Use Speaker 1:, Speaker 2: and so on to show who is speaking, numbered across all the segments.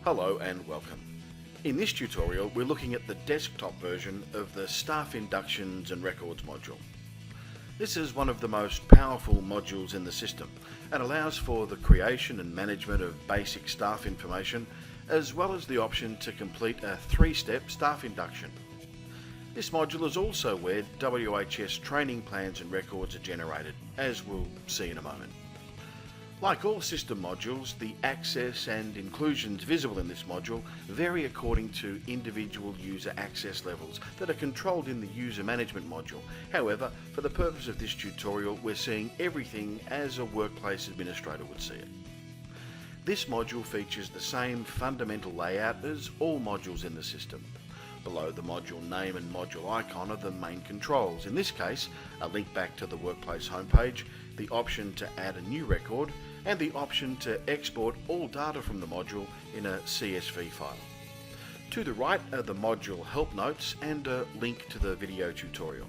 Speaker 1: Hello and welcome. In this tutorial we're looking at the desktop version of the Staff Inductions and Records module. This is one of the most powerful modules in the system and allows for the creation and management of basic staff information, as well as the option to complete a 3-step staff induction. This module is also where WHS training plans and records are generated, as we'll see in a moment. Like all system modules, the access and inclusions visible in this module vary according to individual user access levels that are controlled in the user management module. However, for the purpose of this tutorial, we're seeing everything as a workplace administrator would see it. This module features the same fundamental layout as all modules in the system. Below the module name and module icon are the main controls. In this case, a link back to the workplace homepage, the option to add a new record, and the option to export all data from the module in a CSV file. To the right are the module help notes and a link to the video tutorial.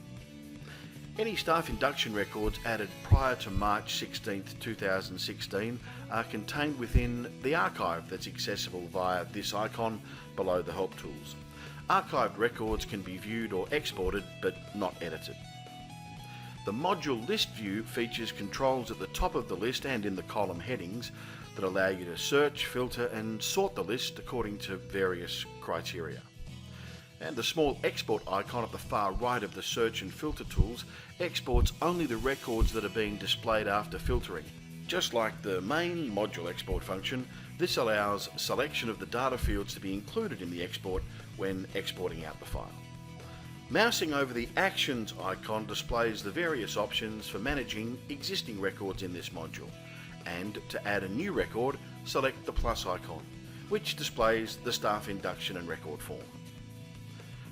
Speaker 1: Any staff induction records added prior to March 16, 2016 are contained within the archive that's accessible via this icon below the help tools. Archived records can be viewed or exported, but not edited. The module list view features controls at the top of the list and in the column headings that allow you to search, filter and sort the list according to various criteria. And the small export icon at the far right of the search and filter tools exports only the records that are being displayed after filtering. Just like the main module export function, this allows selection of the data fields to be included in the export when exporting out the file. Mousing over the Actions icon displays the various options for managing existing records in this module, and to add a new record, select the plus icon, which displays the staff induction and record form.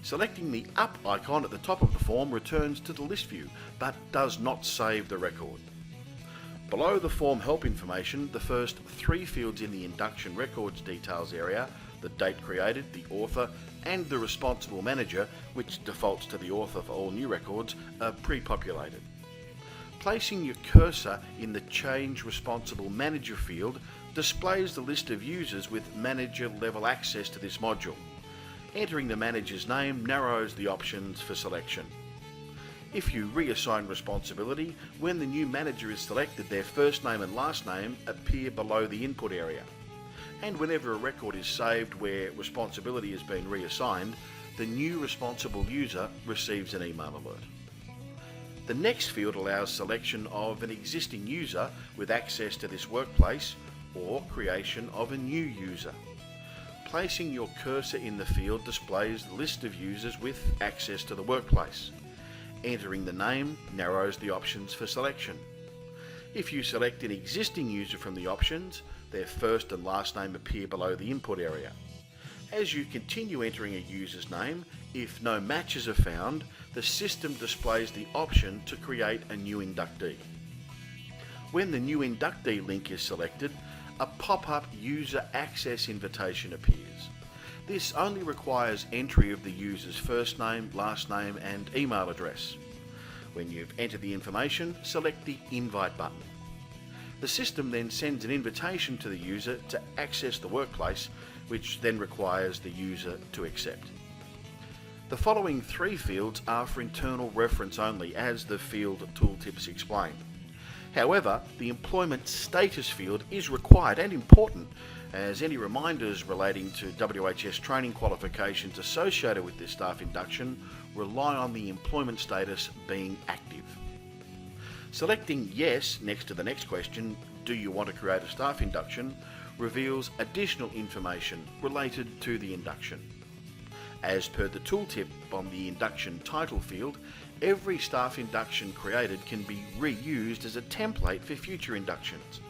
Speaker 1: Selecting the up icon at the top of the form returns to the list view, but does not save the record. Below the form help information, the first 3 fields in the induction records details area, the date created, the author, and the responsible manager, which defaults to the author for all new records, are pre-populated. Placing your cursor in the Change Responsible Manager field displays the list of users with manager level access to this module. Entering the manager's name narrows the options for selection. If you reassign responsibility, when the new manager is selected, their first name and last name appear below the input area. And whenever a record is saved where responsibility has been reassigned, the new responsible user receives an email alert. The next field allows selection of an existing user with access to this workplace or creation of a new user. Placing your cursor in the field displays the list of users with access to the workplace. Entering the name narrows the options for selection. If you select an existing user from the options, their first and last name appear below the input area. As you continue entering a user's name, if no matches are found, the system displays the option to create a new inductee. When the new inductee link is selected, a pop-up user access invitation appears. This only requires entry of the user's first name, last name and email address. When you've entered the information, select the Invite button. The system then sends an invitation to the user to access the workplace, which then requires the user to accept. The following 3 fields are for internal reference only, as the field tooltips explain. However, the employment status field is required and important, as any reminders relating to WHS training qualifications associated with this staff induction rely on the employment status being active. Selecting Yes next to the next question, do you want to create a staff induction, reveals additional information related to the induction. As per the tooltip on the induction title field, every staff induction created can be reused as a template for future inductions.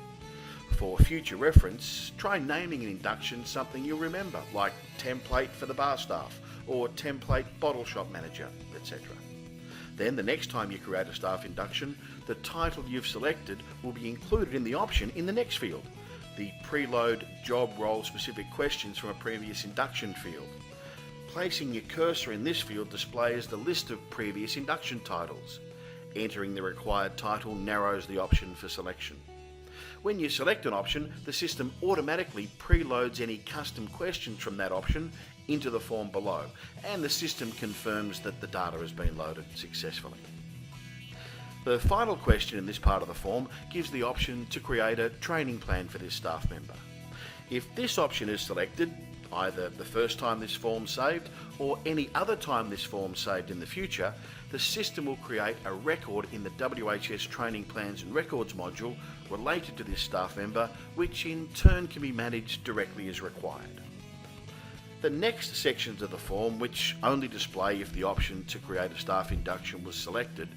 Speaker 1: For future reference, try naming an induction something you'll remember, like template for the bar staff or template bottle shop manager, etc. Then the next time you create a staff induction, the title you've selected will be included in the option in the next field, the preload job role specific questions from a previous induction field. Placing your cursor in this field displays the list of previous induction titles. Entering the required title narrows the option for selection. When you select an option, the system automatically preloads any custom questions from that option into the form below, and the system confirms that the data has been loaded successfully. The final question in this part of the form gives the option to create a training plan for this staff member. If this option is selected, either the first time this form's saved or any other time this form's saved in the future, the system will create a record in the WHS Training Plans and Records module related to this staff member, which in turn can be managed directly as required. The next sections of the form, which only display if the option to create a staff induction was selected,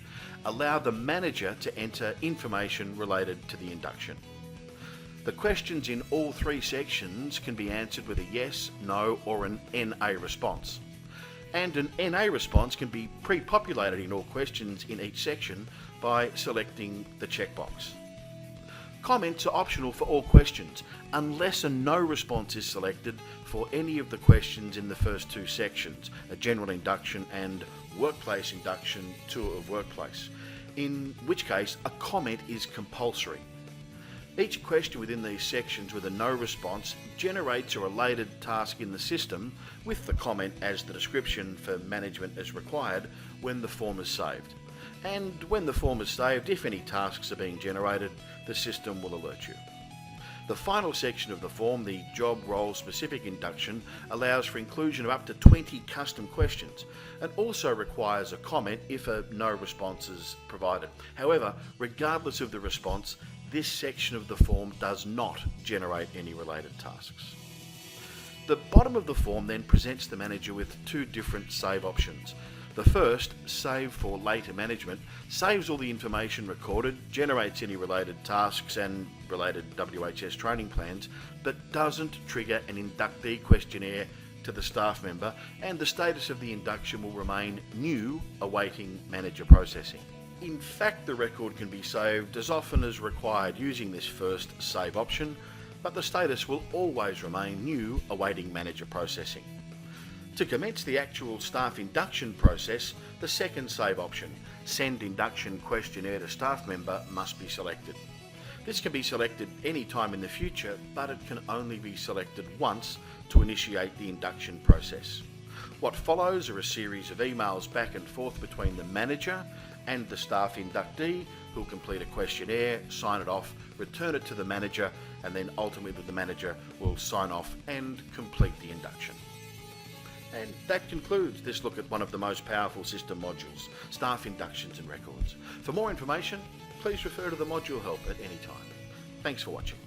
Speaker 1: allow the manager to enter information related to the induction. The questions in all three sections can be answered with a yes, no, or an NA response. And an NA response can be pre-populated in all questions in each section by selecting the checkbox. Comments are optional for all questions, unless a no response is selected for any of the questions in the first two sections, a general induction and workplace induction tour of workplace, in which case a comment is compulsory. Each question within these sections with a no response generates a related task in the system with the comment as the description for management as required when the form is saved. And when the form is saved, if any tasks are being generated, the system will alert you. The final section of the form, the job role specific induction, allows for inclusion of up to 20 custom questions and also requires a comment if a no response is provided. However, regardless of the response, this section of the form does not generate any related tasks. The bottom of the form then presents the manager with two different save options. The first, Save for Later Management, saves all the information recorded, generates any related tasks and related WHS training plans, but doesn't trigger an inductee questionnaire to the staff member, and the status of the induction will remain new, awaiting manager processing. In fact, the record can be saved as often as required using this first save option, but the status will always remain new, awaiting manager processing. To commence the actual staff induction process, the second save option, Send Induction Questionnaire to Staff Member, must be selected. This can be selected any time in the future, but it can only be selected once to initiate the induction process. What follows are a series of emails back and forth between the manager and the staff inductee, who'll complete a questionnaire, sign it off, return it to the manager, and then ultimately the manager will sign off and complete the induction. And that concludes this look at one of the most powerful system modules, Staff Inductions and Records. For more information, please refer to the module help at any time. Thanks for watching.